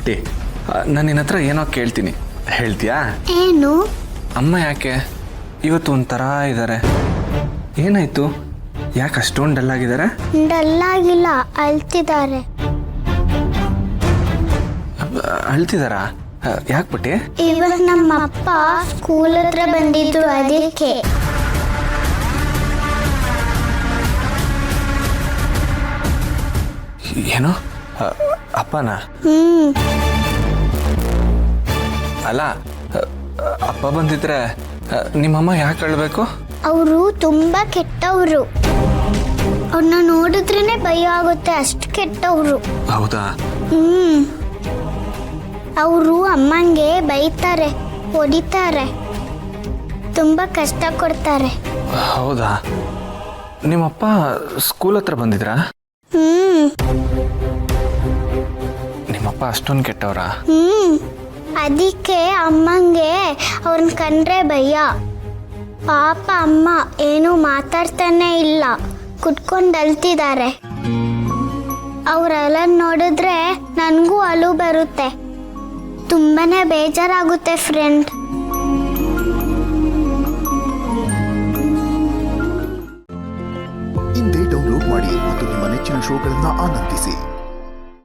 ಪುಟಿ, ನಾನು ನಿನ್ನ ಹತ್ರ ಏನೋ ಕೇಳ್ತೀನಿ, ಹೇಳ್ತೀಯಾ? ಏನು? ಅಮ್ಮ ಯಾಕೆ ಇವತ್ತು ಒಂಥರ ಇದ್ದಾರೆ? ಏನಾಯ್ತು? ಯಾಕೆ ಅಷ್ಟೊಂದು ಡಲ್ ಆಗಿದ್ದಾರೆ? ಡಲ್ ಆಗಿಲ್ಲ, ಅಳ್ತಿದ್ದಾರೆ. ಅಳ್ತಿದಾರಾ? ಯಾಕೆ ಪುಟಿ? ಇವಾಗ ನಮ್ಮ ಅಪ್ಪ ಸ್ಕೂಲ್ ಹತ್ರ ಬಂದಿದ್ರು, ಅದಕ್ಕೆ. ಏನು ಅಪ್ಪನ? ಅಲ್ಲ, ಅಪ್ಪ ಬಂದಿದ್ರೆ ನಿಮ್ಮಮ್ಮ ಯಾಕೆ ಅಳ್ಬೇಕು? ಅವರು ತುಂಬಾ ಕೆಟ್ಟವರು. ಅವ್ರನ್ನ ನೋಡಿದ್ರೇನೆ ಭಯ ಆಗುತ್ತೆ, ಅಷ್ಟು ಕೆಟ್ಟವರು. ಹೌದಾ? ಅವರು ಅಮ್ಮಂಗೆ ಬೈತಾರೆ, ಹೊಡಿತಾರೆ, ತುಂಬಾ ಕಷ್ಟ ಕೊಡ್ತಾರೆ. ಹೌದಾ? ನಿಮ್ಮಪ್ಪ ಸ್ಕೂಲ್ ಹತ್ರ ಬಂದಿದ್ರಾ? ನಿಮ್ಮಪ್ಪ ಅಷ್ಟೊಂದು ಕೆಟ್ಟವ್ರಾ? ಅದಕ್ಕೆ ಅಮ್ಮಂಗೆ ಅವ್ರನ್ನ ಕಂಡ್ರೆ ಭಯ. ಪಾಪ ಅಮ್ಮ ಏನು ಮಾತಾಡ್ತಾನೆ ಇಲ್ಲ, ಕುತ್ಕೊಂಡು ಅಳ್ತಿದ್ದಾರೆ. ಅವರೆಲ್ಲ ನೋಡಿದ್ರೆ ನನಗೂ ಅಳು ಬರುತ್ತೆ, ತುಂಬಾನೇ ಬೇಜಾರಾಗುತ್ತೆ ಫ್ರೆಂಡ್. ಇಂದೇ ಡೌನ್ಲೋಡ್ ಮಾಡಿ ಮತ್ತು ನಿಮ್ಮ ನೆಚ್ಚಿನ ಶೋಗಳನ್ನು ಆನಂದಿಸಿ.